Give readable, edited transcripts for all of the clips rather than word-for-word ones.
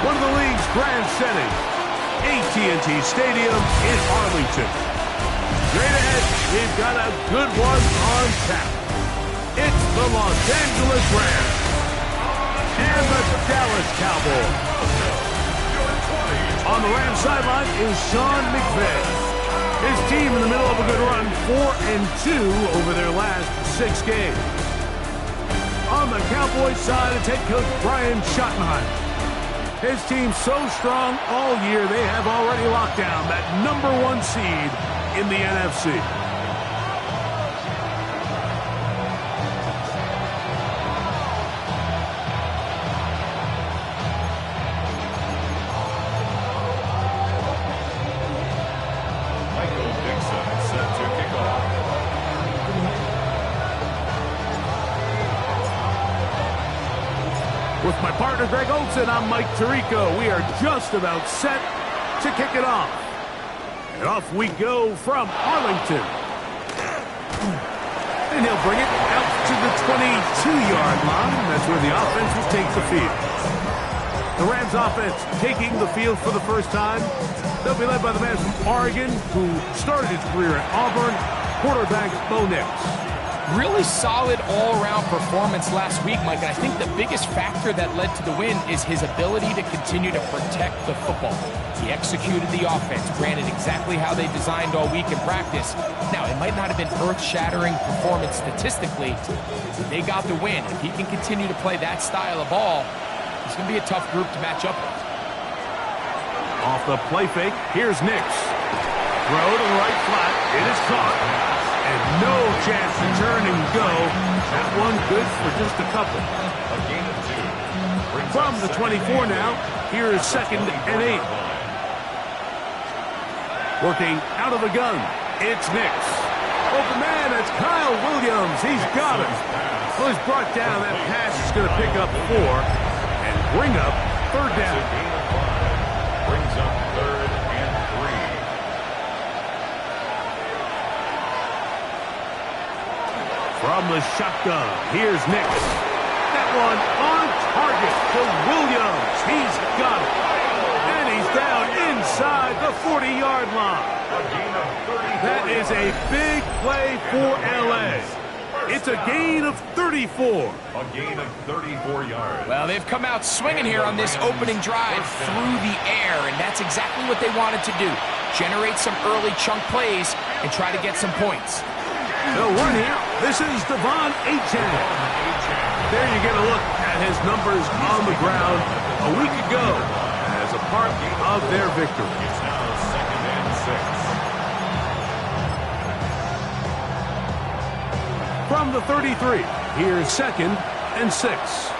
one of the league's grand settings, AT&T Stadium in Arlington. Straight ahead, we've got a good one on tap. It's the Los Angeles Rams and the Dallas Cowboys. On the Rams sideline is Sean McVay. His team in the middle of a good run, 4-2 over their last 6 games. On the Cowboys side, it's head coach Brian Schottenheimer. His team's so strong all year, they have already locked down that #1 seed in the NFC. With my partner, Greg Olson, I'm Mike Tirico. We are just about set to kick it off. And off we go from Arlington. And he'll bring it out to the 22-yard line. That's where the offense will take the field. The Rams offense taking the field for the first time. They'll be led by the man from Oregon who started his career at Auburn, quarterback Bo Nix. Really solid all-around performance last week, Mike, and I think the biggest factor that led to the win is his ability to continue to protect the football. He executed the offense, ran it exactly how they designed all week in practice. Now, it might not have been earth-shattering performance statistically, but they got the win. If he can continue to play that style of ball, it's going to be a tough group to match up with. Off the play fake, here's Nix. Throw to the right flat, it is caught. And no chance to turn and go. That one good for just a couple. A gain of 2. From the 24 now, here is 2nd and 8. Working out of the gun, it's Nix. Open man, it's Kyle Williams. He's got it. Well, he's brought down. That pass is going to pick up 4 and bring up 3rd down. Brings up 3rd and 3. From the shotgun, here's Nix. That one on target to Williams. He's got it. And he's down inside the 40-yard line. That is a big play for L.A. It's a gain of 34. A gain of 34 yards. Well, they've come out swinging here on this opening drive through the air, and that's exactly what they wanted to do. Generate some early chunk plays and try to get some points. They'll run here. This is Devon Achane. There you get a look at his numbers on the ground a week ago as a part of their victory. It's now 2nd and 6. From the 33, here's 2nd and 6.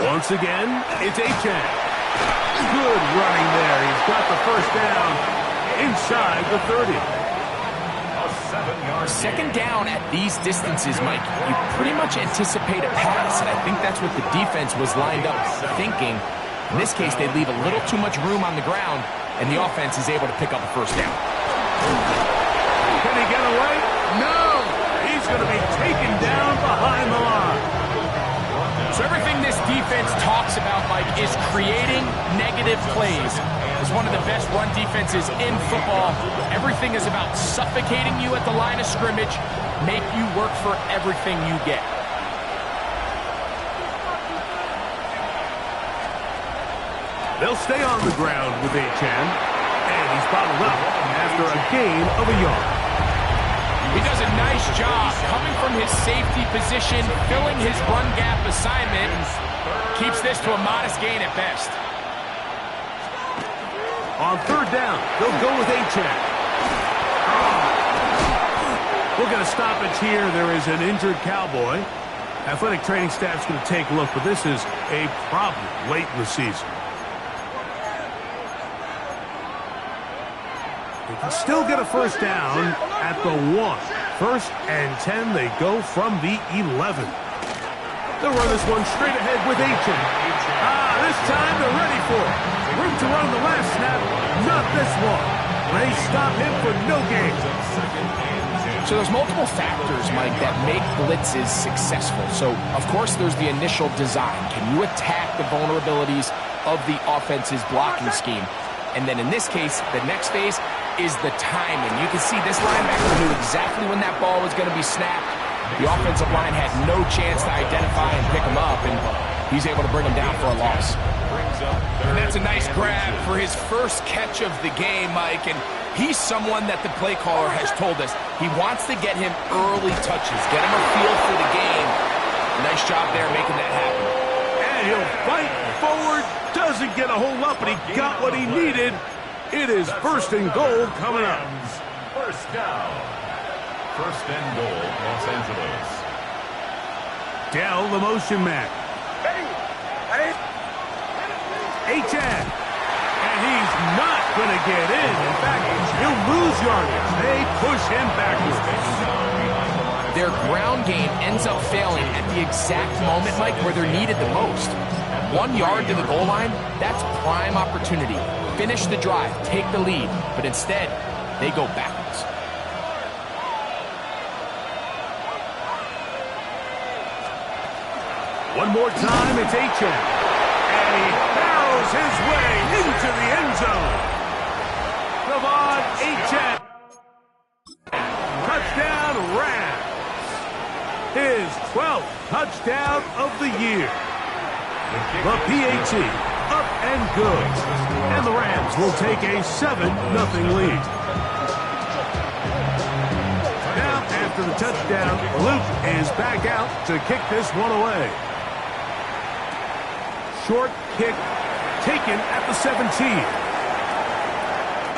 Once again, it's Achane. Good running there. He's got the first down inside the 30. A 7-yard 2nd down at these distances, Mike, you pretty much anticipate a pass, and I think that's what the defense was lined up thinking. In this case, they leave a little too much room on the ground, and the offense is able to pick up a first down. Can he get away? No! He's going to be taken down behind the line. So everything this defense talks about, Mike, is creating negative plays. It's one of the best run defenses in football. Everything is about suffocating you at the line of scrimmage, make you work for everything you get. They'll stay on the ground with Achane, and he's bottled up after a gain of a yard. He does a nice job coming from his safety position, filling his run gap assignment, keeps this to a modest gain at best. On 3rd down, they'll go with Achane. We're going to stop it here. There is an injured Cowboy. Athletic training staff's going to take a look, but this is a problem late in the season. They can still get a first down at the 1. 1st and 10, they go from the 11. They'll run this one straight ahead with Achane. This time they're ready for it. Room to run the last snap, not this one. They stop him for no gain. So there's multiple factors, Mike, that make blitzes successful. So, of course, there's the initial design. Can you attack the vulnerabilities of the offense's blocking scheme? And then in this case, the next phase is the timing. You can see this linebacker knew exactly when that ball was going to be snapped. The offensive line had no chance to identify and pick him up, and he's able to bring him down for a loss. And that's a nice grab for his first catch of the game, Mike. And he's someone that the play caller has told us he wants to get him early touches, get him a feel for the game. Nice job there making that happen. And he'll fight forward, doesn't get a hold up, but he got what he needed. It is first and goal coming up. First down. First and goal, Los Angeles. Dell, the motion man. H.N. And he's not going to get in. In fact, he'll lose yardage. They push him backwards. Their ground game ends up failing at the exact moment, Mike, where they're needed the most. 1 yard to the goal line, that's prime opportunity. Finish the drive, take the lead, but instead, they go backwards. One more time, it's H.N. And he barrels his way into the end zone. Devon H.N. Touchdown Rams. His 12th touchdown of the year. The PAT up and good. And the Rams will take a 7-0 lead. Now, after the touchdown, Luke is back out to kick this one away. Short kick taken at the 17.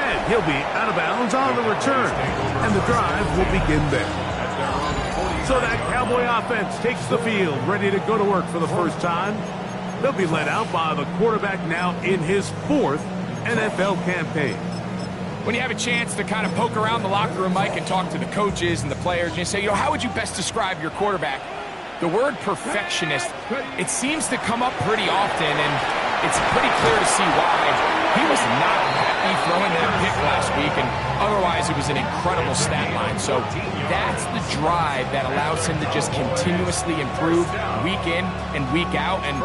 And he'll be out of bounds on the return. And the drive will begin there. So that Cowboy offense takes the field, ready to go to work for the first time. They'll be led out by the quarterback now in his 4th NFL campaign. When you have a chance to kind of poke around the locker room, Mike, and talk to the coaches and the players, and you say, how would you best describe your quarterback? The word perfectionist, it seems to come up pretty often, and it's pretty clear to see why. He was not happy throwing that pick last week, and otherwise it was an incredible stat line. So that's the drive that allows him to just continuously improve week in and week out, and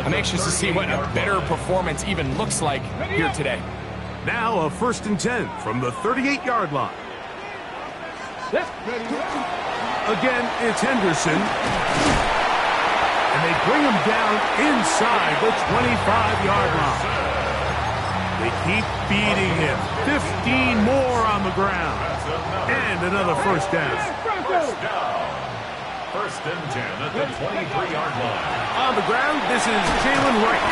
I'm anxious to see what a better performance even looks like here today. Now a 1st and 10 from the 38-yard line. Again, it's Henderson. And they bring him down inside the 25-yard line. They keep beating him. 15 more on the ground. And another first down. First and 10 at the 23-yard line. On the ground, this is Jalen Wright.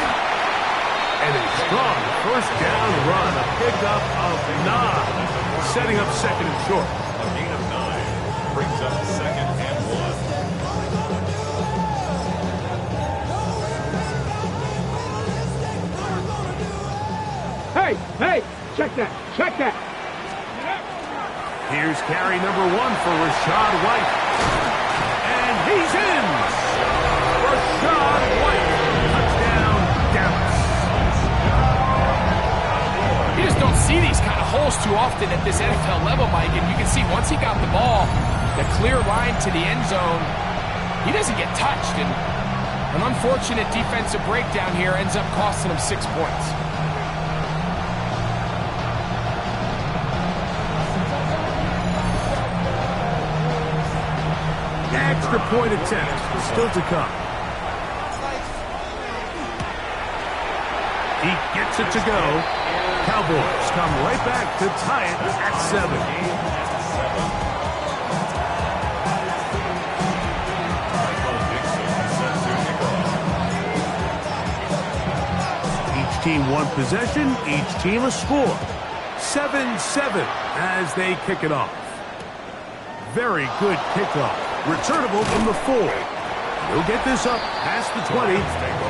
And a strong first down run. A pickup of 9. Setting up second and short. A gain of 9 brings up second and 1. Hey, check that. Here's carry number 1 for Rashad White. And he's in. Rashad White. Touchdown, Dallas. You just don't see these kind of holes too often at this NFL level, Mike. And you can see once he got the ball, the clear line to the end zone, he doesn't get touched. And an unfortunate defensive breakdown here ends up costing him 6 points. Extra point attempt still to come. He gets it to go. Cowboys come right back to tie it at 7. Each team one possession, each team a score. 7-7 as they kick it off. Very good kickoff. Returnable from the 4. They'll get this up past the 20.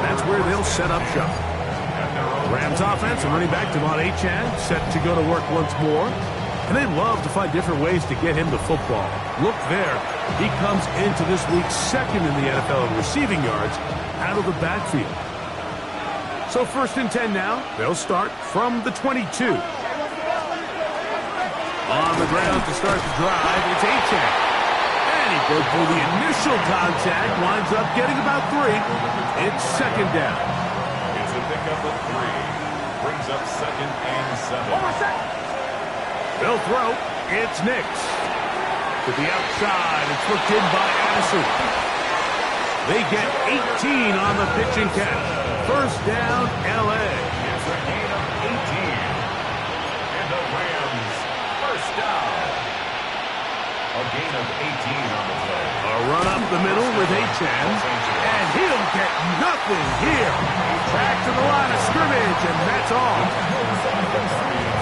That's where they'll set up shop. Rams offense and running back Devon Achane set to go to work once more. And they love to find different ways to get him the football. Look there. He comes into this week second in the NFL in receiving yards out of the backfield. So 1st and 10 now. They'll start from the 22. On the ground to start the drive, it's Achan. And he broke through the initial contact, winds up getting about 3. It's second down. It's a pickup of 3. Brings up 2nd and 7. They'll throw. It's Nix. To the outside, it's looked in by Addison. They get 18 on the pitch and catch. First down, LA. It's a gain of 18. And the Rams, first down. A gain of 18 on the play. A run up the middle with Achan. And he'll get nothing here. Back to the line of scrimmage, and that's all.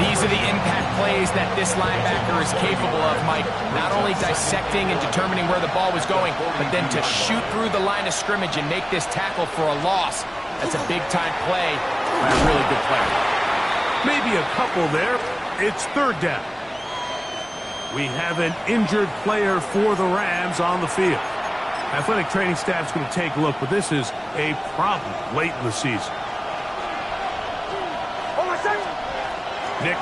These are the impact plays that this linebacker is capable of, Mike. Not only dissecting and determining where the ball was going, but then to shoot through the line of scrimmage and make this tackle for a loss. That's a big-time play by a really good player. Maybe a couple there. It's third down. We have an injured player for the Rams on the field. Athletic training staff's going to take a look, but this is a problem late in the season. Nix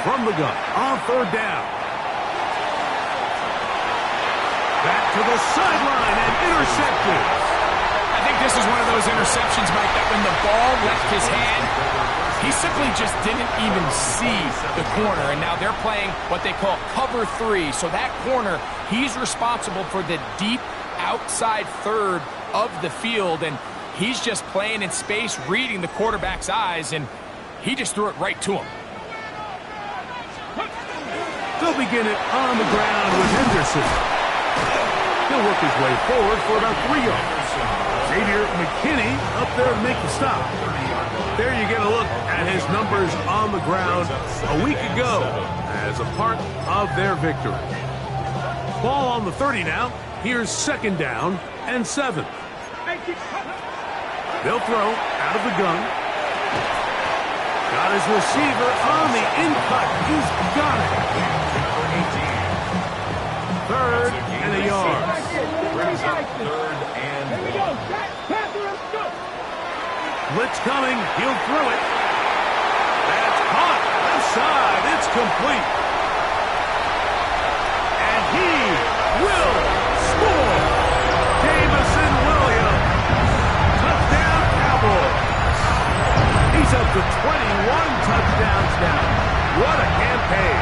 from the gun on third down. Back to the sideline and intercepted. I think this is one of those interceptions, Mike, that when the ball left his hand, he simply just didn't even see the corner. And now they're playing what they call cover 3. So that corner, he's responsible for the deep outside third of the field. And he's just playing in space, reading the quarterback's eyes, and he just threw it right to him. They'll begin it on the ground with Henderson. He'll work his way forward for about 3 yards. Xavier McKinney up there to make the stop. There you get a look at his numbers on the ground a week ago as a part of their victory. Ball on the 30 now. Here's second down and 7. They'll throw out of the gun. Got his receiver on the in-cut. He's got it. Third and a yard. Brings up 3rd and 1. Blitz coming. He'll throw it. That's caught. Left side. It's complete. And he will score. Jamison Williams. Touchdown Cowboys. He's up to 21 touchdowns now. What a campaign.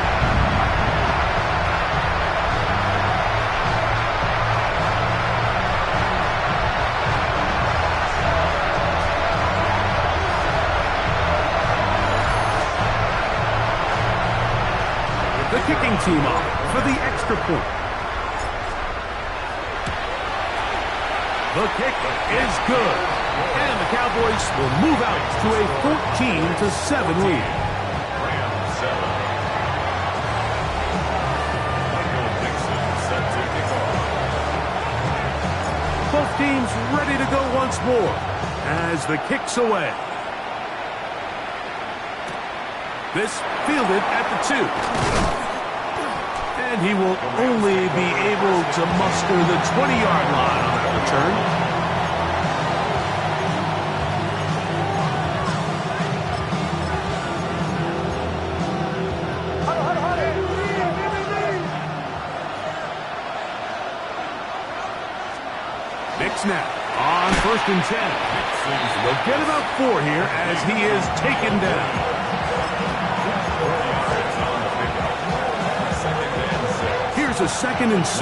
The kicking team off for the extra point. The kick is good. And the Cowboys will move out to a 14-7 lead. Rams 7. Michael Dixon set to kick off. Both teams ready to go once more as the kick's away. This fielded at the 2. And he will only be able to muster the 20-yard line on that return. Nick snap on 1st and 10. They'll get about 4 here as he is taken down. Here's a 2nd and 6.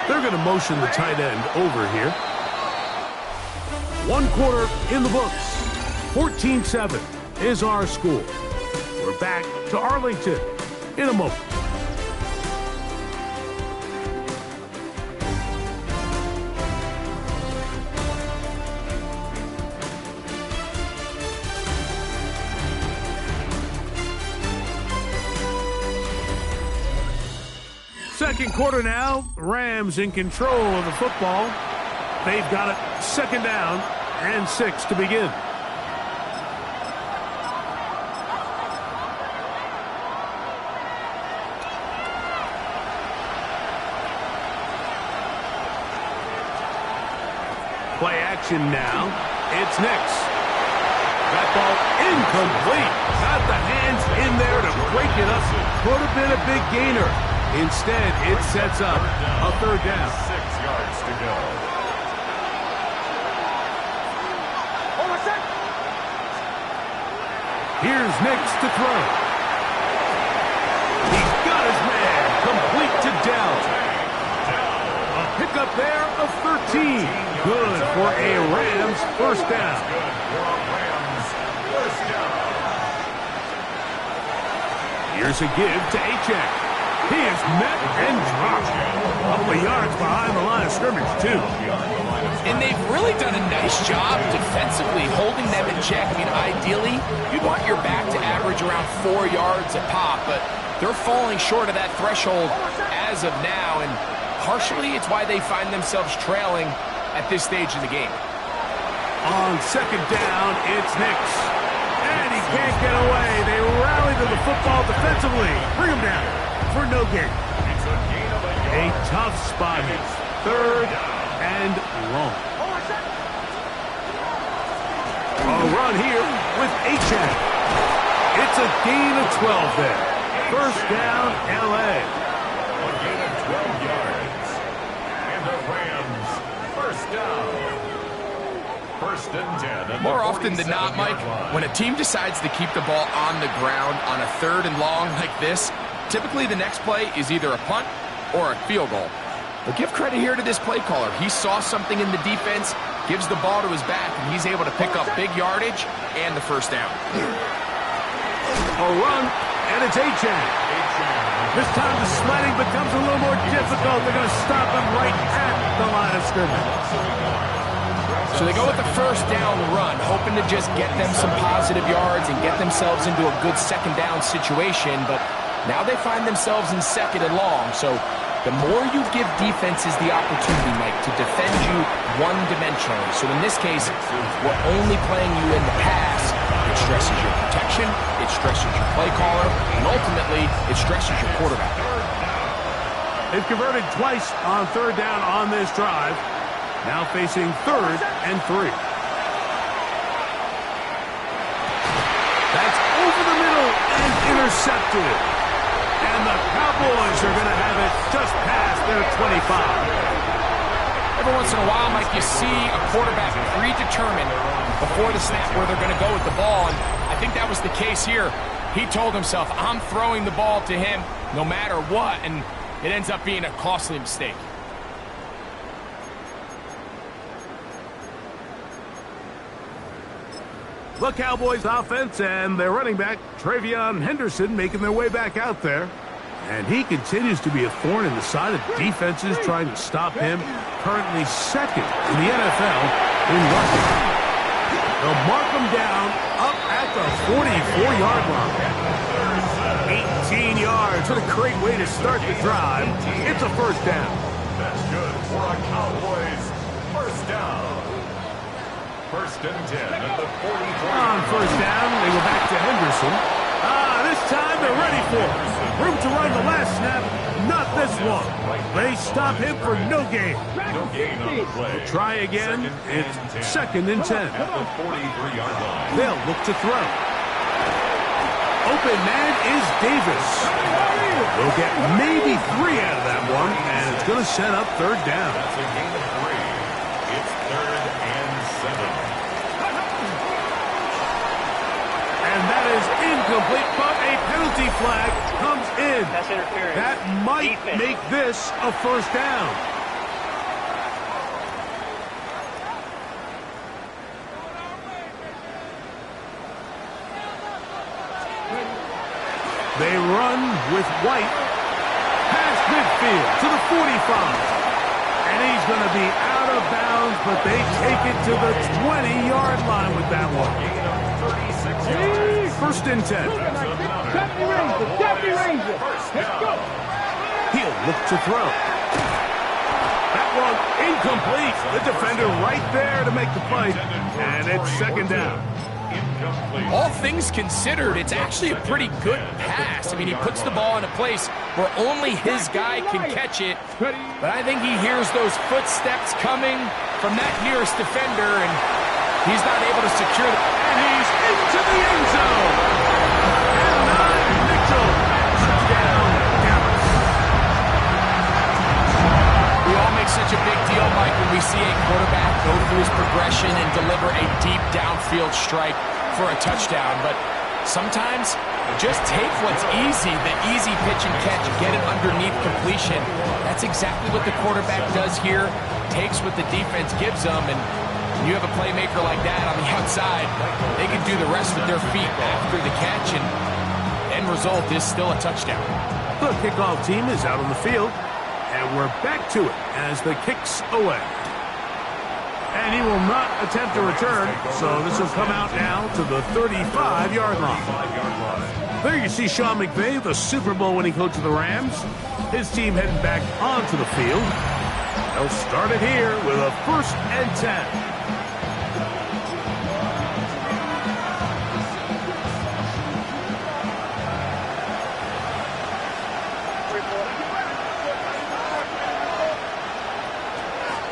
They're going to motion the tight end over here. 1 quarter in the books. 14-7 is our score. We're back to Arlington in a moment. Second quarter now. Rams in control of the football. They've got it 2nd down and 6 to begin. Play action now. It's Nix. That ball incomplete. Got the hands in there to break it up. Could have been a big gainer. Instead, it sets up a third down. 6 yards to go. Here's Nix to throw. He's got his man. Complete to Dell. A pickup there of 13. Good for a Rams first down. Here's a give to Achek. He is met and dropped. A couple of yards behind the line of scrimmage, too. And they've really done a nice job defensively holding them in check. I mean, ideally, you'd want your back to average around 4 yards a pop, but they're falling short of that threshold as of now, and partially it's why they find themselves trailing at this stage in the game. On second down, it's Nix. And he can't get away. They rally to the football defensively. Bring him down for no gain. A tough spot here. Third and long. A run here with Achek. It's a gain of 12 there. First down, L.A. A gain of 12 yards. And the Rams, first down. First and 10. More often than not, Mike, when a team decides to keep the ball on the ground on a third and long like this, typically the next play is either a punt or a field goal. But give credit here to this play caller. He saw something in the defense, gives the ball to his back, and he's able to pick up big yardage and the first down. A run, and it's Achek. This time the sliding becomes a little more difficult. They're going to stop him right at the line of scrimmage. So they go with the first down run, hoping to just get them some positive yards and get themselves into a good second down situation, but now they find themselves in second and long. So the more you give defenses the opportunity, Mike, to defend you one-dimensionally. So in this case, we're only playing you in the pass. It stresses your protection, it stresses your play caller, and ultimately, it stresses your quarterback. They've converted twice on third down on this drive. Now facing third and 3. That's over the middle and intercepted. And the Cowboys are going to have it just past their 25. Every once in a while, Mike, you see a quarterback predetermined before the snap where they're going to go with the ball, and I think that was the case here. He told himself, I'm throwing the ball to him no matter what, and it ends up being a costly mistake. The Cowboys offense and their running back, Travion Henderson, making their way back out there. And he continues to be a thorn in the side of defenses trying to stop him. Currently second in the NFL in rushing. They'll mark him down up at the 44-yard line. 18 yards. What a great way to start the drive. It's a first down. That's good for a Cowboys first down. First and 10 at the 44. On first down, they go back to Henderson. This time they're ready for it. Room to run the last snap, not this one. They stop him for no gain. No gain on the play. Try again. It's second and 10. At the 43-yard line. They'll look to throw. Open man is Davis. They'll get maybe 3 out of that one, and it's going to set up third down. That's a gain of 3. It's third and 7. And that is incomplete, but a penalty flag comes in. That's interference. That might make this a first down. They run with White past midfield to the 45. And he's going to be out of bounds, but they take it to the 20-yard line with that one. First and 10. Deputy Ranger. Let's go. He'll look to throw. That one incomplete. The defender right there to make the play. And it's second down. All things considered, it's actually a pretty good pass. I mean, he puts the ball in a place where only his guy can catch it. But I think he hears those footsteps coming from that nearest defender, and he's not able to secure it. And he's into the end zone. And Mitchell. Touchdown, Dallas. We all make such a big deal, Mike, when we see a quarterback go through his progression and deliver a deep downfield strike for a touchdown. But sometimes just take what's easy, the easy pitch and catch, get it underneath completion. That's exactly what the quarterback does here. Takes what the defense gives them, and when you have a playmaker like that on the outside, they can do the rest with their feet after the catch, and end result is still a touchdown. The kickoff team is out on the field, and we're back to it as the kick's away. And he will not attempt a return, so this will come out now to the 35-yard line. There you see Sean McVay, the Super Bowl winning coach of the Rams. His team heading back onto the field. They'll start it here with a 1st and 10.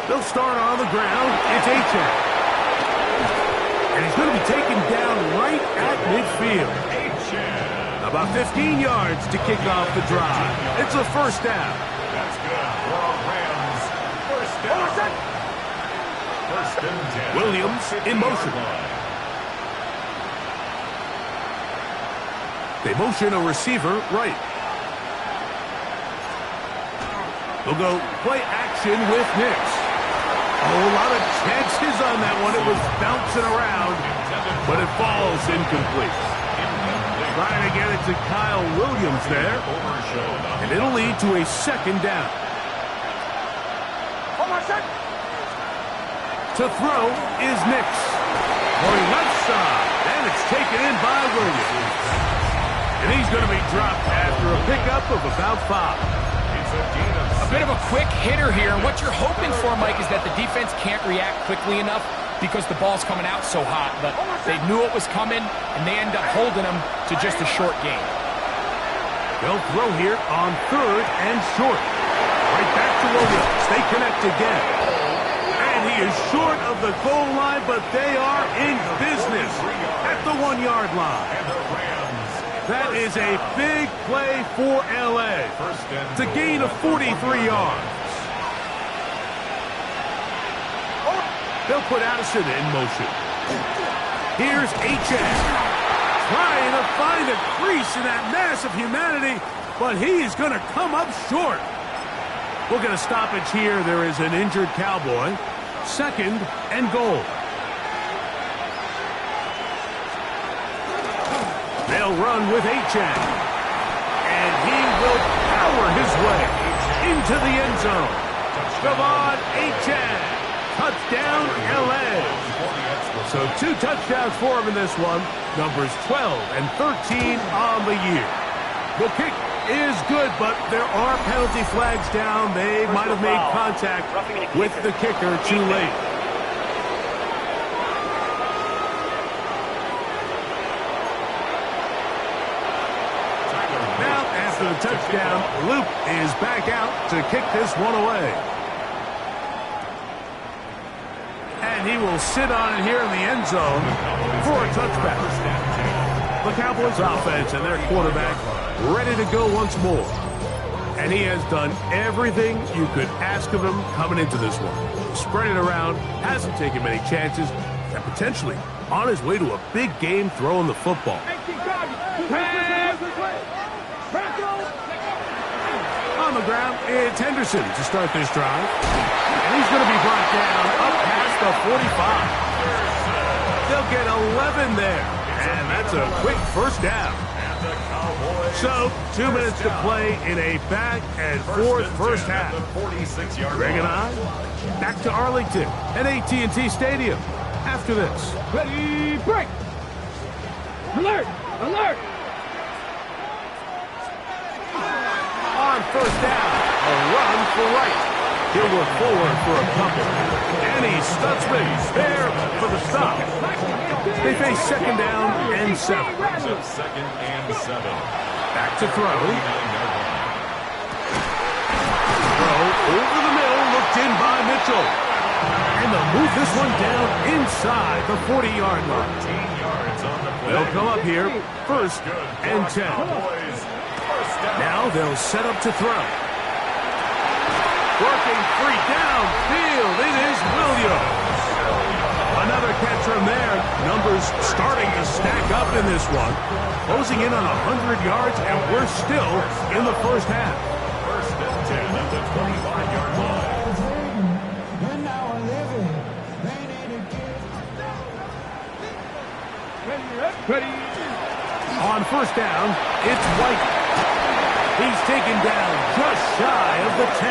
They'll start on the ground. It's Achane. And he's going to be taken down right at midfield. About 15 yards to kick off the drive. It's a 1st down. That's good for Rams. 1st down. 1st and 10. Williams in motion. They motion a receiver right. They'll go play action with Nix. A whole lot of chances on that one. It was bouncing around, but it falls incomplete. Trying to get it to Kyle Williams there, and it'll lead to a 2nd down. To throw is Nix. Going left side, and it's taken in by Williams. And he's going to be dropped after a pickup of about 5. A bit of a quick hitter here, and what you're hoping for, Mike, is that the defense can't react quickly enough because the ball's coming out so hot, but they knew it was coming, and they end up holding them to just a short gain. They'll throw here on 3rd and short. Right back to Williams. They connect again. And he is short of the goal line, but they are in business at the 1-yard line. That is a big play for L.A. It's a gain of 43 yards. They'll put Addison in motion. Here's Achane. Trying to find a crease in that mass of humanity, but he is going to come up short. We'll get a stoppage here. There is an injured Cowboy. 2nd and goal. They'll run with Achane. And he will power his way into the end zone. Javon Achane. Touchdown, L.A. So 2 touchdowns for him in this one. Numbers 12 and 13 on the year. The kick is good, but there are penalty flags down. They might have made contact with the kicker too late. The touchdown, Luke is back out to kick this one away. And he will sit on it here in the end zone for a touchback. The Cowboys offense and their quarterback ready to go once more. And he has done everything you could ask of him coming into this one. Spread it around, hasn't taken many chances, and potentially on his way to a big game throwing the football. On the ground, it's Henderson to start this drive. And he's going to be brought down up past the 45. They'll get 11 there. And that's a quick 1st down. So, 2 minutes to play in a back and forth 1st half. Greg and I, back to Arlington at AT&T Stadium. After this. Ready, break! Alert! Alert! On 1st down, a run for right. He'll work forward for a couple. And he's Stutzman there for the stop. They face 2nd down and 7. 2nd and 7. Back to throw. Throw over the middle, looked in by Mitchell. And the move this one down inside the 40-yard line. 14 yards on the play. They'll come up here, 1st and 10. Now they'll set up to throw. Working free downfield. It is Williams. Another catch from there. Numbers starting to stack up in this one. Closing in on 100 yards, and we're still in the first half. 1st and 10 at the 25-yard line. Ready. On 1st down, it's White. He's taken down just shy of the 10.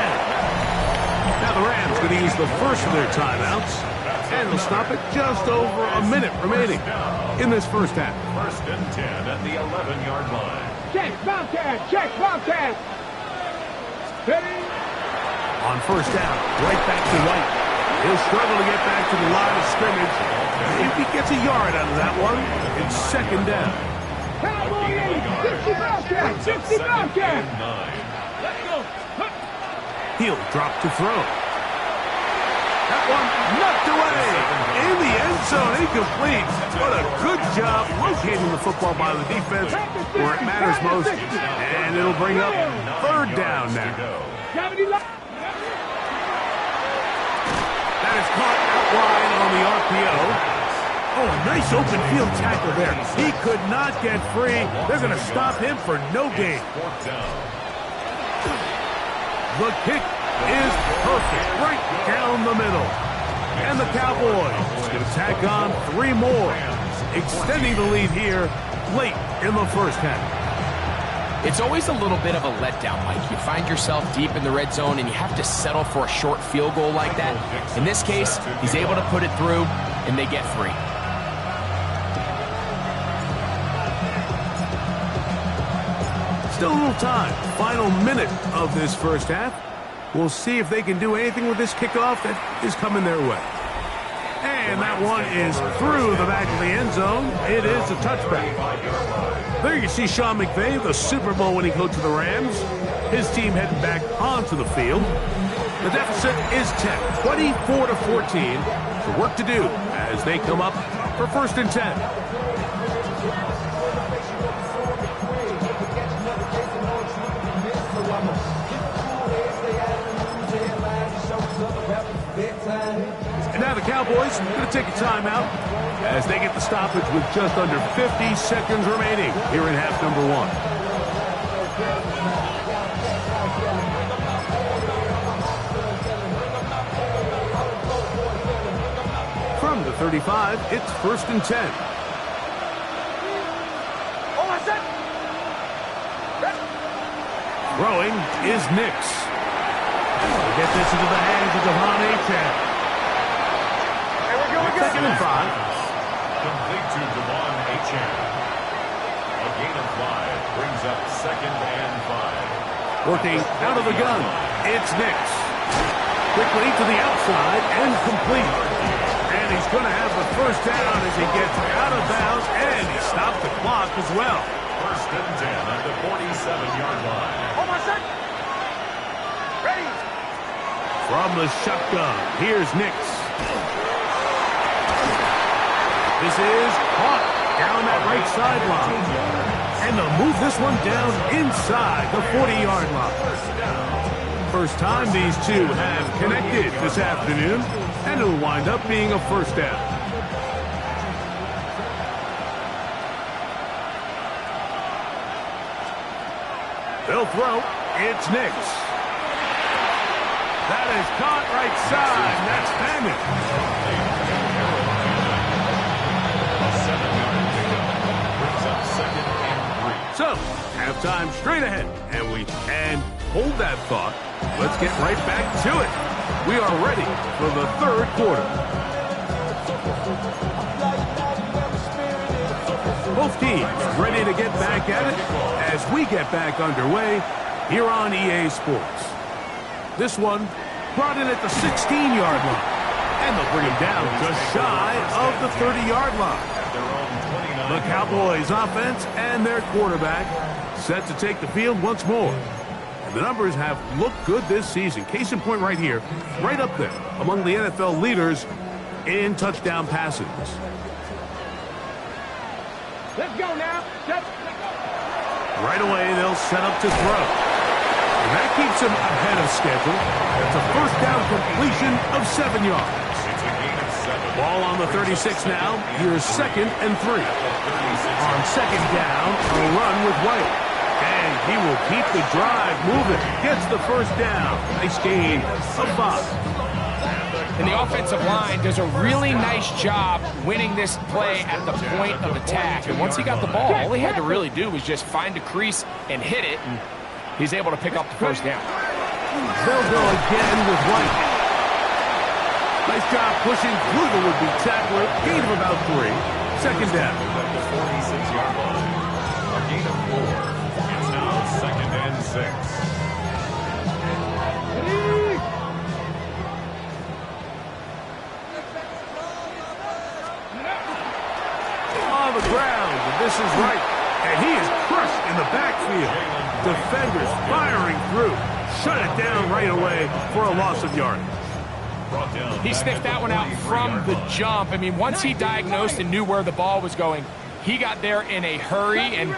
Now the Rams going to use the first of their timeouts, and they'll stop it just over a minute remaining in this first half. 1st and 10 at the 11-yard line. Check, Bobcat. Check, Bobcat. Ready. On 1st down, right back to White. He'll struggle to get back to the line of scrimmage. If he gets a yard out of that one, it's 2nd down. Cowboy 50 Bobcat. 50 Bobcat. Let's go. He'll drop to throw. That one knocked away in the end zone, incomplete. What a good job locating the football by the defense where it matters most. And it'll bring up 3rd down now. That is caught out wide on the RPO. Oh, a nice open field tackle there. He could not get free. They're going to stop him for no gain. 4th down. The kick is perfect, right down the middle. And the Cowboys going to tack on 3 more, extending the lead here late in the first half. It's always a little bit of a letdown, Mike. You find yourself deep in the red zone, and you have to settle for a short field goal like that. In this case, he's able to put it through, and they get 3. Still a little time. Final minute of this first half. We'll see if they can do anything with this kickoff that is coming their way. And that one is through the back of the end zone. It is a touchback. There you see Sean McVay, the Super Bowl winning coach of the Rams. His team heading back onto the field. The deficit is 10, 24-14. The work to do as they come up for 1st and 10. And now the Cowboys are going to take a timeout as they get the stoppage with just under 50 seconds remaining here in half number 1. From the 35, it's 1st and 10. Throwing is Nix. Get this into the hands of Devon Achane. 2nd and 5. Complete to Devon Achane. A gain of 5 brings up 2nd and 5. Working out of the gun, it's Nix. Quickly to the outside and complete. And he's going to have the 1st down as he gets out of bounds, and he stopped the clock as well. 1st and 10 at the 47-yard line. Ready. From the shotgun, here's Nix. This is caught down that right sideline. And they'll move this one down inside the 40-yard line. First time these two have connected this afternoon, and it'll wind up being a 1st down. They'll throw. It's Nix. That is caught right side. That's Famine. So, halftime straight ahead, and we can hold that thought. Let's get right back to it. We are ready for the 3rd quarter. Both teams ready to get back at it as we get back underway here on EA Sports. This one brought in at the 16-yard line, and they'll bring him down just shy of the 30-yard line. The Cowboys offense and their quarterback set to take the field once more. And the numbers have looked good this season. Case in point right here, right up there among the NFL leaders in touchdown passes. Let's go now. Right away, they'll set up to throw. And that keeps him ahead of schedule. It's a first down completion of 7 yards. It's a gain of 7. Ball on the 36 now. Here's 2nd and 3. On 2nd down, a run with White. And he will keep the drive moving. Gets the first down. Nice gain of 5. And the offensive line does a really nice job winning this play at the point of attack. And once he got the ball, all he had to really do was just find a crease and hit it. And he's able to pick up the first down. They'll go again with White. Nice job pushing through the would-be tackler. Gain of about 3. 2nd down. At the 46-yard line. A gain of 4. It's now 2nd and 6. On the ground, but this is right. And he is crushed in the backfield. Defenders firing through. Shut it down right away for a loss of yardage. He sniffed that one out from the jump. I mean, once he diagnosed and knew where the ball was going, he got there in a hurry, and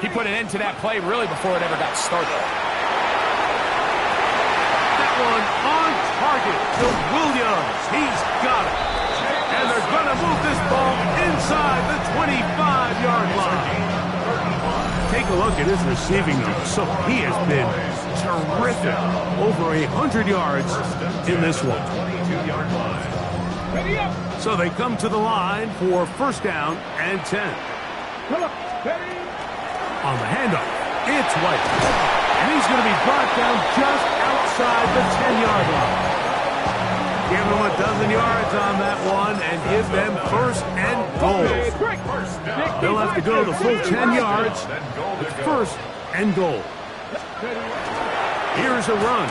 he put an end to that play really before it ever got started. That one on target to Williams. He's got it. And they're going to move this ball inside the 25-yard line. Take a look at his receiving numbers. So he has been terrific. Over 100 yards in this one. So they come to the line for first down and 10. On the handoff, it's White. And he's going to be brought down just outside the 10-yard line. Give them a dozen yards on that one and give them first and goal. They'll have to go the full 10 yards. It's first and goal. Here's a run.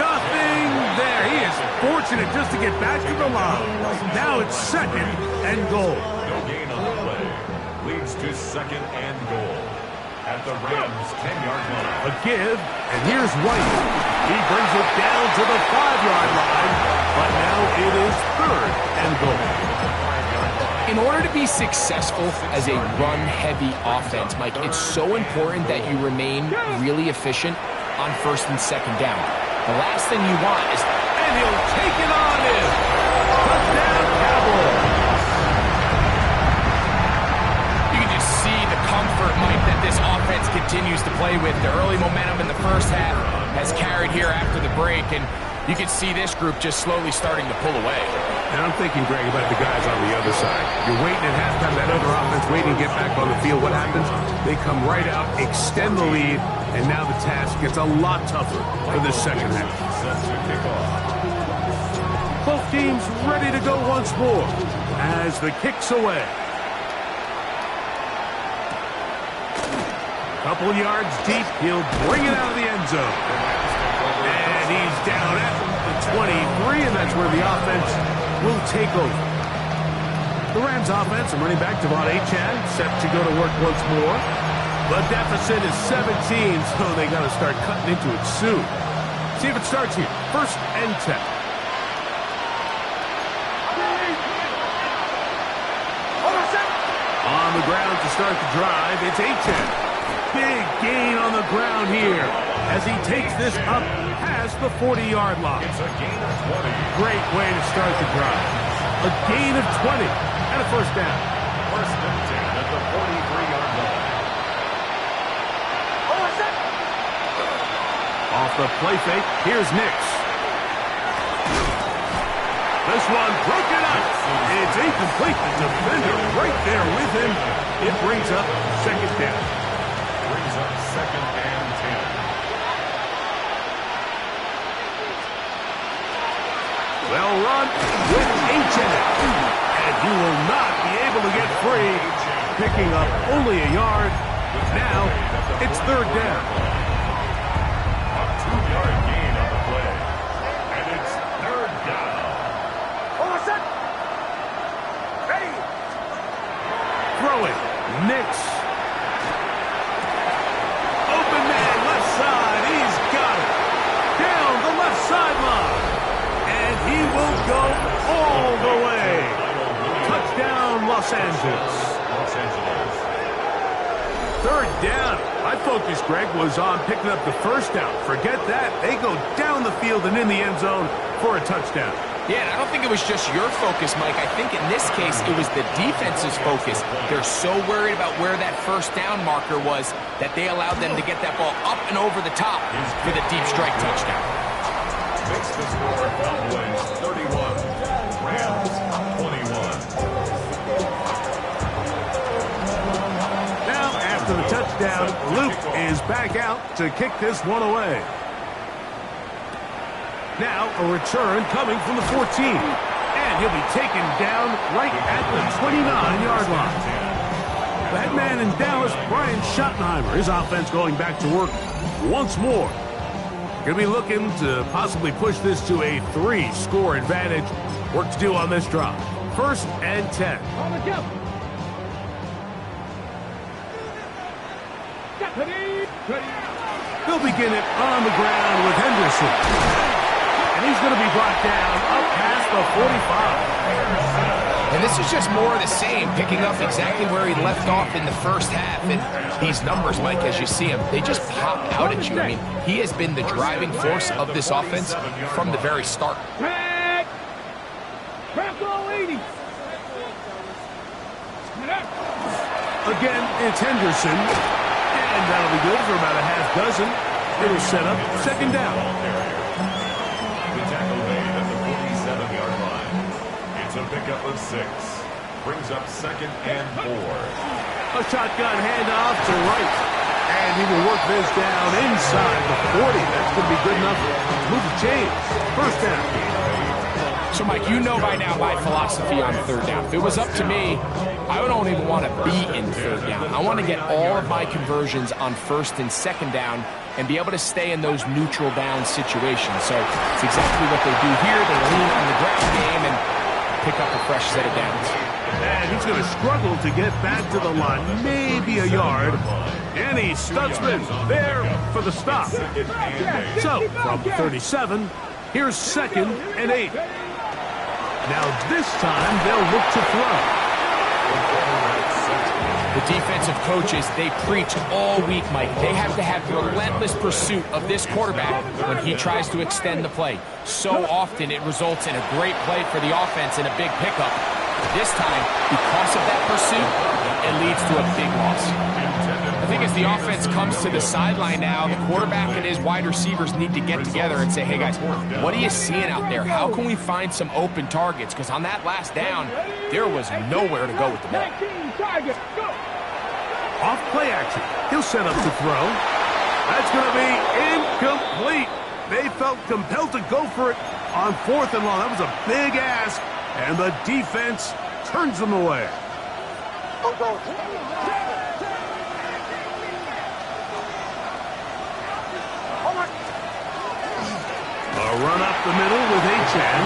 Nothing there. He is fortunate just to get back to the line. Now it's 2nd and goal. No gain on the play. Leads to 2nd and goal. At the Rams' 10-yard line. A give, and here's White. He brings it down to the 5-yard line, but now it is 3rd and goal. In order to be successful as a run-heavy offense, Mike, it's so important that you remain really efficient on 1st and 2nd down. The last thing you want is... And he'll take it on in. Touchdown, Cowboys. You can just see the comfort, Mike, that this offense continues to play with. The early momentum in the first half has carried here after the break, and you can see this group just slowly starting to pull away. And I'm thinking, Greg, about the guys on the other side. You're waiting at halftime, that other offense waiting to get back on the field. What happens? They come right out, extend the lead, and now the task gets a lot tougher for this second half. Both teams ready to go once more as the kick's away. Couple yards deep, he'll bring it out of the end zone. And he's down at the 23, and that's where the offense will take over. The Rams offense and running back Devon Achane set to go to work once more. The deficit is 17, so they got to start cutting into it soon. See if it starts here. 1st and 10. On the ground to start the drive, it's Achane. Big gain on the ground here as he takes this up past the 40-yard line. It's a gain of 20. Great way to start the drive. A gain of 20 and a first down. 1st and 10 at the 43-yard line. Off the play fake, here's Nix. This one broken up. It's incomplete. The defender right there with him. It brings up 2nd down. Brings up 2nd and 10. They'll run with Achane. And he will not be able to get free. Picking up only a yard. Now it's 3rd down. A 2-yard gain on the play. And it's 3rd down. Throwing. Nix. Open man, left side. He's got it. Down the left sideline. And he will go all all the way. Touchdown, Los Angeles. Third down. My focus, Greg, was on picking up the first down. Forget that. They go down the field and in the end zone for a touchdown. Yeah, and I don't think it was just your focus, Mike. I think in this case, it was the defense's focus. They're so worried about where that first down marker was that they allowed them to get that ball up and over the top for the deep strike touchdown. Makes the score Cowboys 31, Rams 21. Now, after the touchdown, Luke is back out to kick this one away. Now, a return coming from the 14. And he'll be taken down right at the 29-yard line. The head man in Dallas, Brian Schottenheimer, his offense going back to work once more. Going to be looking to possibly push this to a 3-score advantage. Work to do on this drive. 1st and 10. They'll begin it on the ground with Henderson. And he's going to be brought down up past the 45. And this is just more of the same, picking up exactly where he left off in the first half. And these numbers, Mike, as you see them, they just pop out at you. I mean, he has been the driving force of this offense from the very start. Again, it's Henderson. And that'll be good for about a half dozen. It'll set up 2nd down. A pickup of 6. Brings up 2nd and 4. A shotgun handoff to right. And he will work this down inside the 40. That's going to be good enough to move the chains. 1st down. So, Mike, you know by now my philosophy on 3rd down. If it was up to me, I don't even want to be in 3rd down. I want to get all of my conversions on 1st and 2nd down and be able to stay in those neutral down situations. So it's exactly what they do here. They lean on the ground game and pick up a fresh set of downs. And he's going to struggle to get back to the line, maybe a yard. And he Stutzman there for the stop. So, from 37, here's 2nd and 8. Now this time, they'll look to throw. The defensive coaches, they preach all week, Mike. They have to have relentless pursuit of this quarterback when he tries to extend the play. So often it results in a great play for the offense and a big pickup. But this time, because of that pursuit, it leads to a big loss. I think as the offense comes to the sideline now, the quarterback and his wide receivers need to get together and say, hey guys, what are you seeing out there? How can we find some open targets? Because on that last down, there was nowhere to go with the ball. Off play action. He'll set up to throw. That's going to be incomplete. They felt compelled to go for it on 4th and long. That was a big ask, and the defense turns them away. A run up the middle with Achan.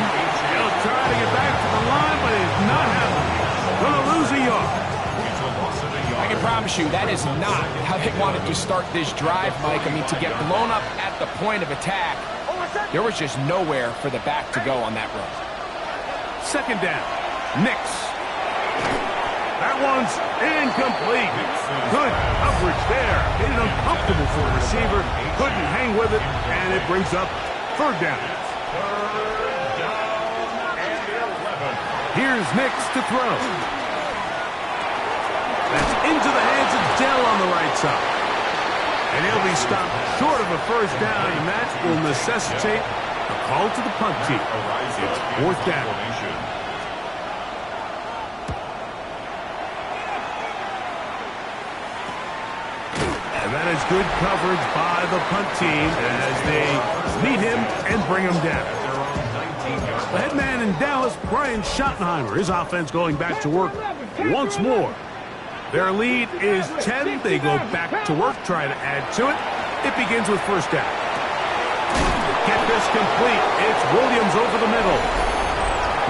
He'll try to get back to the line, but it's not happening. Going to lose a yard. I can promise you that is not how they wanted to start this drive, Mike. I mean, to get blown up at the point of attack, there was just nowhere for the back to go on that run. 2nd down. Nix. That one's incomplete. Good coverage there. Made it uncomfortable for the receiver. Couldn't hang with it, and it brings up 3rd down. Here's Nix to throw. That's into the hands of Dell on the right side. And he'll be stopped short of a 1st down, and that will necessitate a call to the punt team. It's 4th down. And that is good coverage by the punt team as they meet him and bring him down. The head man in Dallas, Brian Schottenheimer, his offense going back to work once more. Their lead is 10. They go back to work, try to add to it. It begins with 1st down. Get this complete. It's Williams over the middle.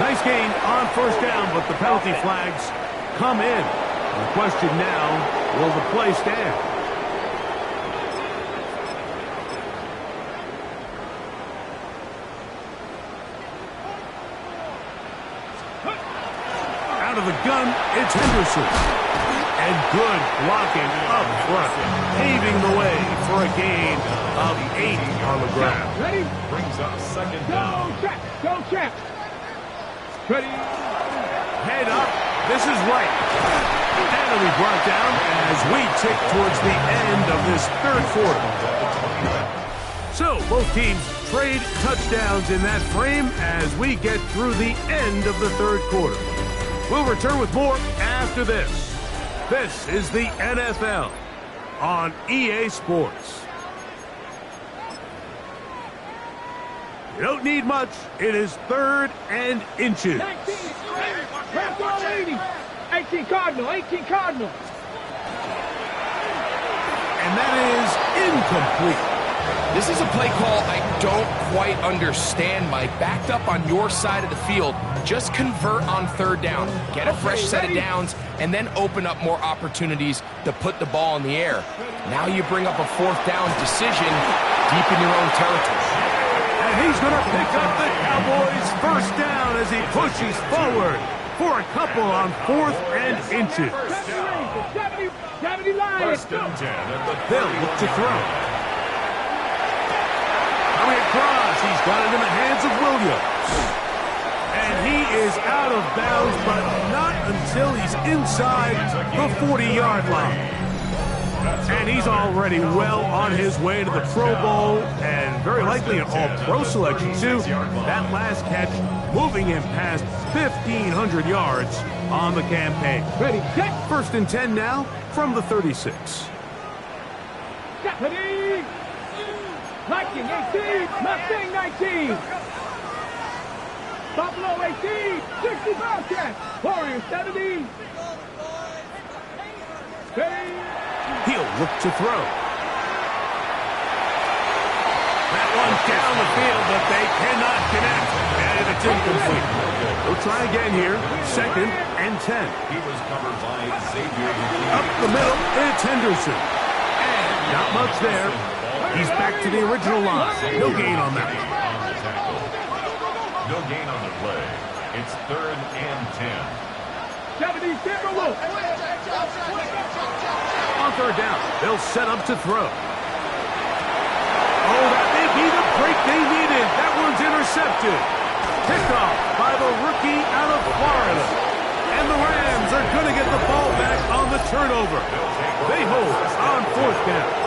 Nice gain on 1st down, but the penalty flags come in. The question now, will the play stand? Out of the gun, it's Henderson. And good blocking up front, paving the way for a gain of 8 on the ground. Ready? Brings up second Go, down. check. Go, check. Ready? Head up. This is right. And it'll be brought down as we tick towards the end of this third quarter. So both teams trade touchdowns in that frame as we get through the end of the third quarter. We'll return with more after this. This is the NFL on EA Sports. You don't need much. It is 3rd and inches. 19. Left ball 80. 18 Cardinal. 18 Cardinal. And that is incomplete. This is a play call I don't quite understand, Mike. Backed up on your side of the field, just convert on 3rd down. Get a fresh set of downs, and then open up more opportunities to put the ball in the air. Now you bring up a 4th down decision deep in your own territory. And he's going to pick up the Cowboys' first down as he pushes forward for a couple on 4th and inches. 70 Lions. First and 10 at the They'll look to throw. Coming across, he's got it in the hands of Williams. And he is out of bounds, but not until he's inside the 40-yard line. And he's already well on his way to the Pro Bowl and very likely an All-Pro selection, too. That last catch moving him past 1,500 yards on the campaign. Ready, set. 1st and 10 now from the 36. Ready. Viking 18. Mustang 19. Buffalo 18. 60 Bobcats. Warriors 70. Ready. He'll look to throw. That one's down the field, but they cannot connect. And it's incomplete. We'll try again here. 2nd and 10. He was covered by Xavier. Up the middle, it's Henderson. And not much there. He's back to the original line. No gain on that one. No gain on the play. It's 3rd and 10. 70 Timberwolves. On 3rd down, they'll set up to throw. Oh, that may be the break they needed. That one's intercepted. Kickoff by the rookie out of Florida. And the Rams are going to get the ball back on the turnover. They hold on 4th down.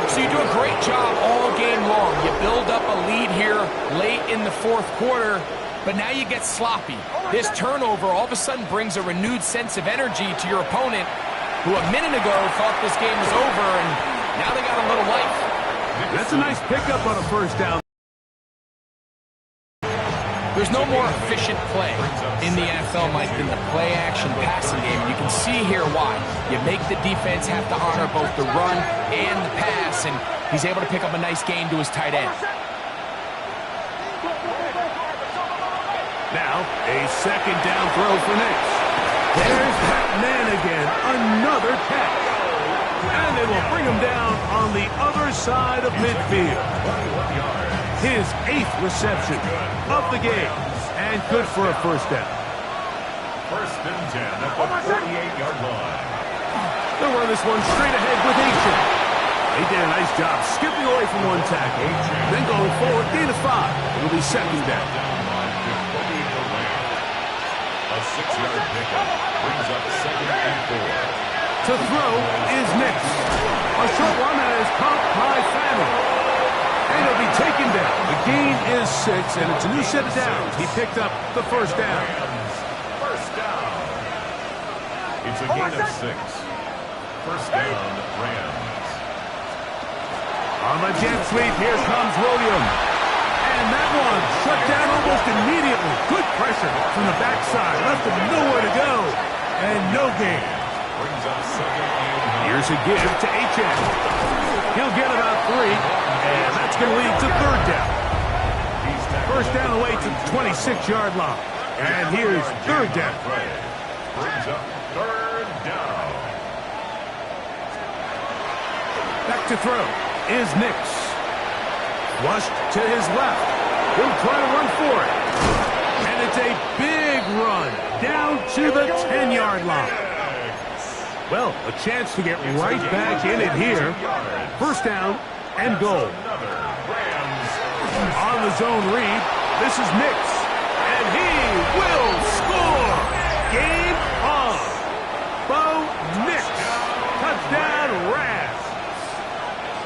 So you do a great job all game long. You build up a lead here late in the 4th quarter, but now you get sloppy. This turnover all of a sudden brings a renewed sense of energy to your opponent, who a minute ago thought this game was over, and now they got a little life. That's a nice pickup on a 1st down. There's no more efficient play in the NFL, Mike, than the play-action passing game. You can see here why. You make the defense have to honor both the run and the pass, and he's able to pick up a nice gain to his tight end. Now, a 2nd down throw for Nix. There's that man again, another catch. And they will bring him down on the other side of midfield. His 8th reception of the game, and good for a 1st down. 1st and 10 at the 48-yard line. They'll run this one straight ahead with Achen. He did a nice job skipping away from one tackle, then going forward, gain of 5. It'll be 2nd down. A 6-yard pickup brings up 2nd and 4. To throw is Nix. A short one that is caught by Fanning. And he'll be taken down. The gain is 6, and it's a new set of downs. He picked up the 1st down. First down. It's a gain of 6. 1st down, Rams. On the jet sweep, here comes Williams. And that one shut down almost immediately. Good pressure from the backside. Left him nowhere to go. And no gain. Brings up 2nd and 9. Here's a give to Achen. He'll get about 3, and that's going to lead to 3rd down. 1st down away to the 26-yard line. And here's 3rd down. Brings up 3rd down. Back to throw is Nix. Flushed to his left. He'll try to run for it. And it's a big run down to the 10-yard line. Well, a chance to get right back in it here. First down and goal. On the zone read, this is Nix, and he will score. Game on. Bo Nix, touchdown Rams.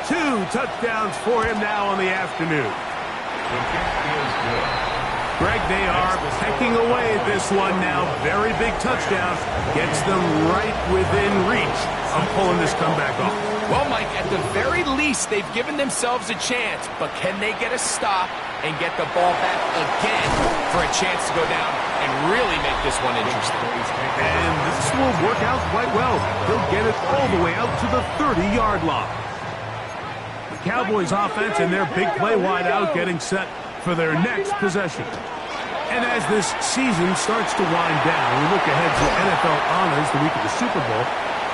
2 touchdowns for him now on the afternoon. The kick is good. Greg, they are pecking away at this one now. Very big touchdown. Gets them right within reach of pulling this comeback off. Well, Mike, at the very least, they've given themselves a chance, but can they get a stop and get the ball back again for a chance to go down and really make this one interesting? And this will work out quite well. They'll get it all the way out to the 30-yard line. The Cowboys offense and their big play wideout getting set for their next possession. And as this season starts to wind down, we look ahead to NFL honors the week of the Super Bowl.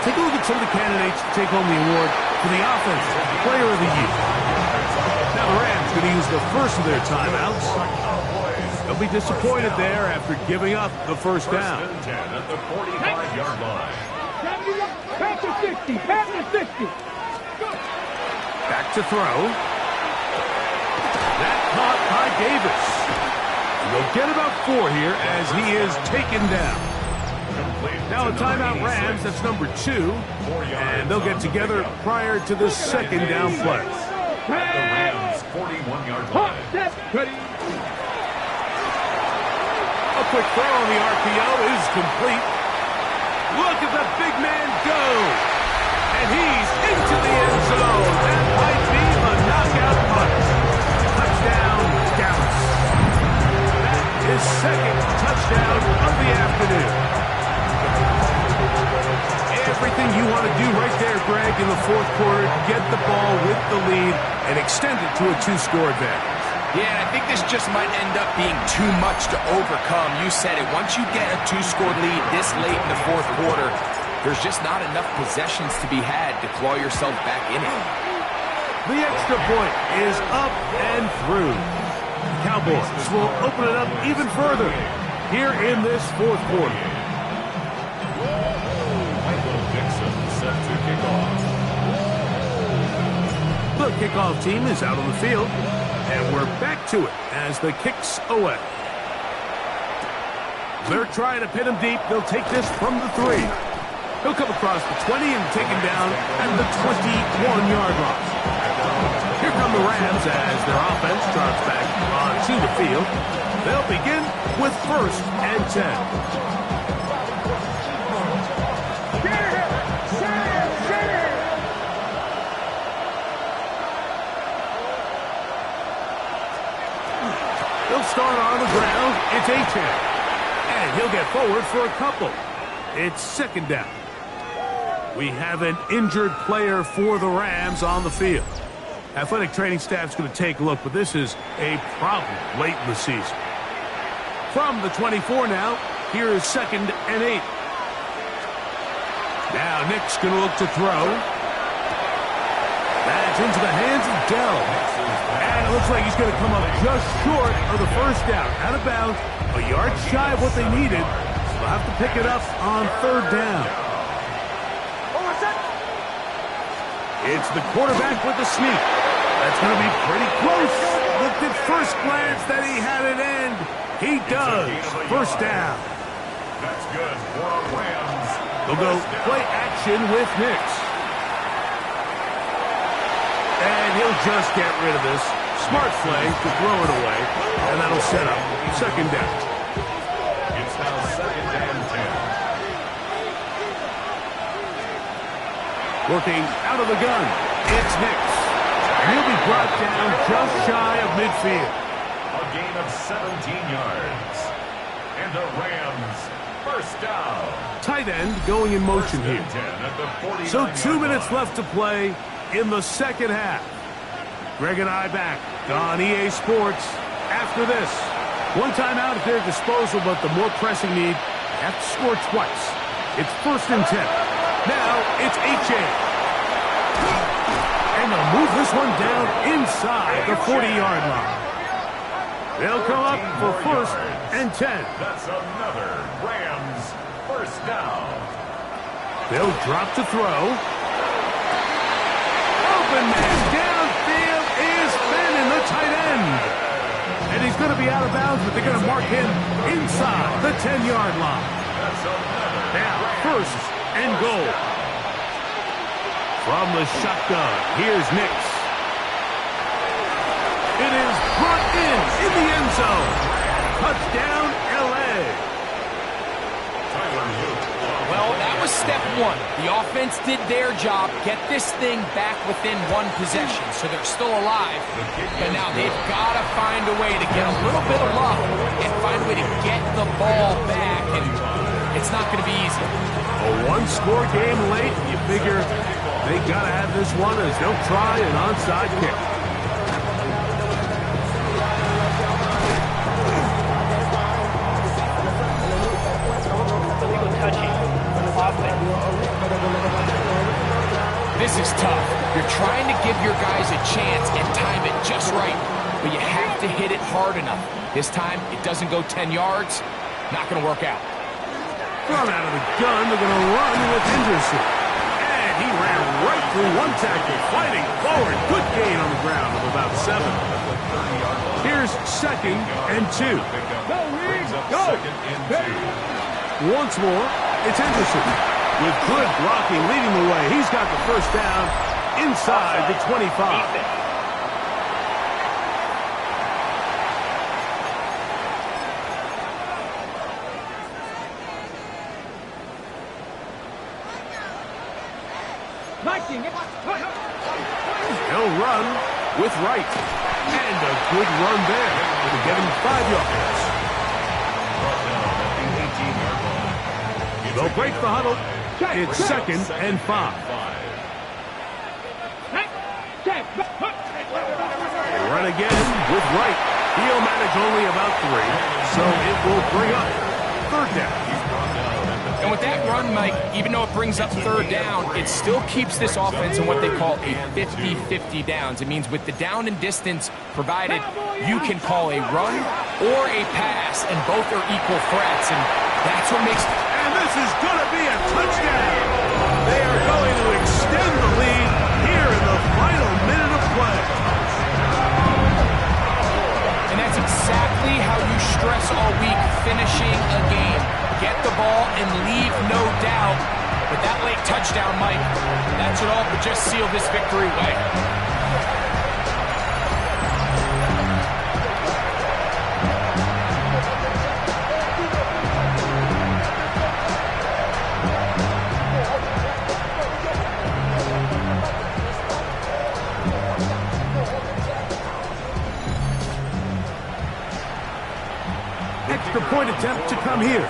Take a look at some of the candidates to take home the award for the Offensive Player of the Year. Now the Rams going to use the first of their timeouts. They'll be disappointed there after giving up the first down. First and 10 at the 45-yard line. Pass to 60. Pass to 60. Back to throw. That caught by Davis. They'll get about 4 here as he is taken down. Now a timeout Rams, that's number 2. And they'll get together prior to the second down play. The Rams' 41-yard line. A quick throw on the RPO is complete. Look at the big man go. And he's into the end zone. That might be a knockout punch. Touchdown, Dallas. That is second touchdown of the afternoon. Everything you want to do right there, Greg, in the fourth quarter, get the ball with the lead and extend it to a 2-score advantage. Yeah, I think this just might end up being too much to overcome. You said it. Once you get a 2-score lead this late in the fourth quarter, there's just not enough possessions to be had to claw yourself back in it. The extra point is up and through. The Cowboys will open it up even further here in this fourth quarter. Set to kick off. The kickoff team is out on the field, and we're back to it as the kick's away. They're trying to pin him deep. They'll take this from the 3. He'll come across the 20 and take him down at the 21-yard line. Here come the Rams as their offense drops back onto the field. They'll begin with 1st and 10. He'll start on the ground. It's Achane. And he'll get forward for a couple. It's second down. We have an injured player for the Rams on the field. Athletic training staff's going to take a look, but this is a problem late in the season. From the 24 now, here is 2nd and 8. Now Nick's going to look to throw. That's into the hands of Dell. And it looks like he's going to come up just short of the first down. Out of bounds, a yard shy of what they needed. They'll have to pick it up on 3rd down. It's the quarterback with the sneak. That's going to be pretty close. Looked at first glance that he had it end. He does. First down. That's good for the Rams. They'll go play action with Nix. And he'll just get rid of this. Smart play to throw it away. And that'll set up 2nd down. It's now 2nd and 10. Working out of the gun. It's Nix. He'll be brought down just shy of midfield. A gain of 17 yards. And the Rams, first down. Tight end going in motion here. So 2 minutes left to play in the second half. Greg and I back on EA Sports after this. One timeout at their disposal, but the more pressing need, they have to score twice. It's 1st and 10. Now it's Achane. And they'll move this one down inside the 40-yard line. They'll come up for 1st and 10. That's another Rams first down. They'll drop to throw. Open man downfield is Fenton, the tight end. And he's going to be out of bounds, but they're going to mark him inside the 10-yard line. Now, 1st and goal. From the shotgun, here's Nix. It is brought in the end zone. Touchdown, L.A. Well, that was step one. The offense did their job, get this thing back within one possession, so they're still alive. But now they've got to find a way to get a little bit of luck and find a way to get the ball back, and it's not going to be easy. A one-score game late, you figure they got to have this one as they'll try an onside kick. This is tough. You're trying to give your guys a chance and time it just right, but you have to hit it hard enough. This time, it doesn't go 10 yards. Not going to work out. Thrown out of the gun, they're going to run with Henderson. And he ran right through one tackle, fighting forward. Good gain on the ground of about 7. Here's 2nd and 2. Go, Reed, go. Once more, it's Henderson. With good blocking leading the way, he's got the first down inside the 25. He'll run with Wright. And a good run there to get him 5 yards. They'll break the huddle. It's 2nd and 5. They run again with Wright. He'll manage only about 3, so it will bring up 3rd down. And with that run, Mike, even though it brings up 3rd down, it still keeps this offense in what they call a 50-50 downs. It means with the down and distance provided, you can call a run or a pass, and both are equal threats, and that's what makes... And this is going to be a touchdown. They are going to extend the lead here in the final minute of play. And that's exactly how you stress all week finishing a game. Get the ball and leave no doubt. But that late touchdown, Mike, that should all but just seal this victory away. Extra point attempt to come here.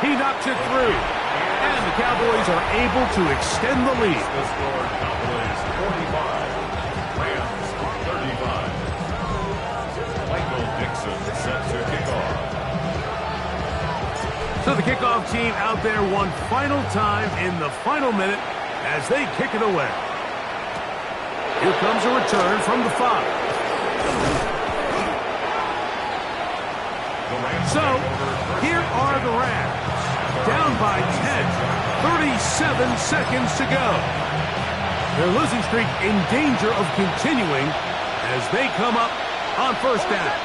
He knocks it through. And the Cowboys are able to extend the lead. The score, Cowboys 45, Rams 35. Michael Dixon set to kick off. So the kickoff team out there one final time in the final minute as they kick it away. Here comes a return from the 5. So, here are the Rams. Down by 10. 37 seconds to go. Their losing streak in danger of continuing as they come up on 1st down.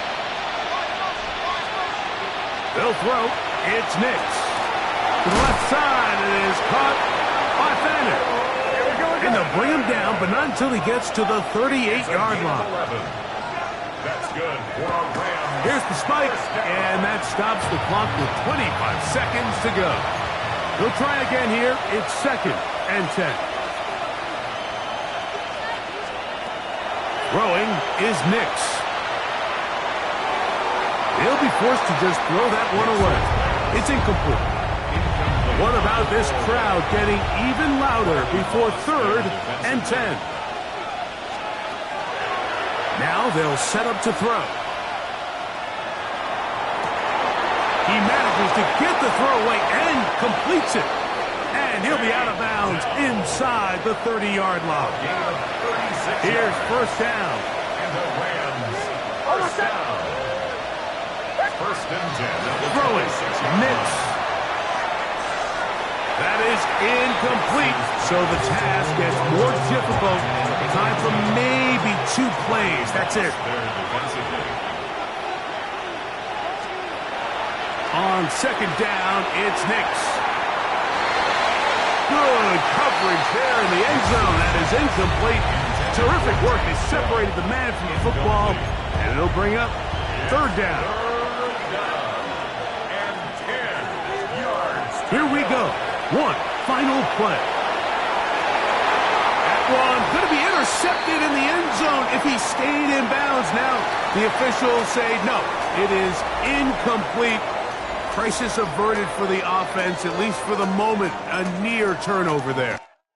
They'll throw. It's Nix. To the left side, it is caught by Fenton. And they'll bring him down, but not until he gets to the 38-yard line. That's good for a Rams. Here's the spike, and that stops the clock with 25 seconds to go. They'll try again here. It's 2nd and 10. Throwing is Nix. They'll be forced to just throw that one away. It's incomplete. What about this crowd getting even louder before 3rd and 10? Now they'll set up to throw. He manages to get the throw away and completes it. And he'll be out of bounds inside the 30-yard line. Gain of 36 Here's yards. first down. And the Rams, first down. First and 10. Throwing. Miss. That is incomplete. So the task gets more difficult. Time for maybe 2 plays. That's it. On second down, it's Nix. Good coverage there in the end zone. That is incomplete. Terrific work. They separated the man from the football, and it'll bring up third down. And 10 yards. Here we go. One final play. That one going to be intercepted in the end zone if he stayed in bounds. Now the officials say no. It is incomplete. Crisis averted for the offense, at least for the moment. A near turnover there.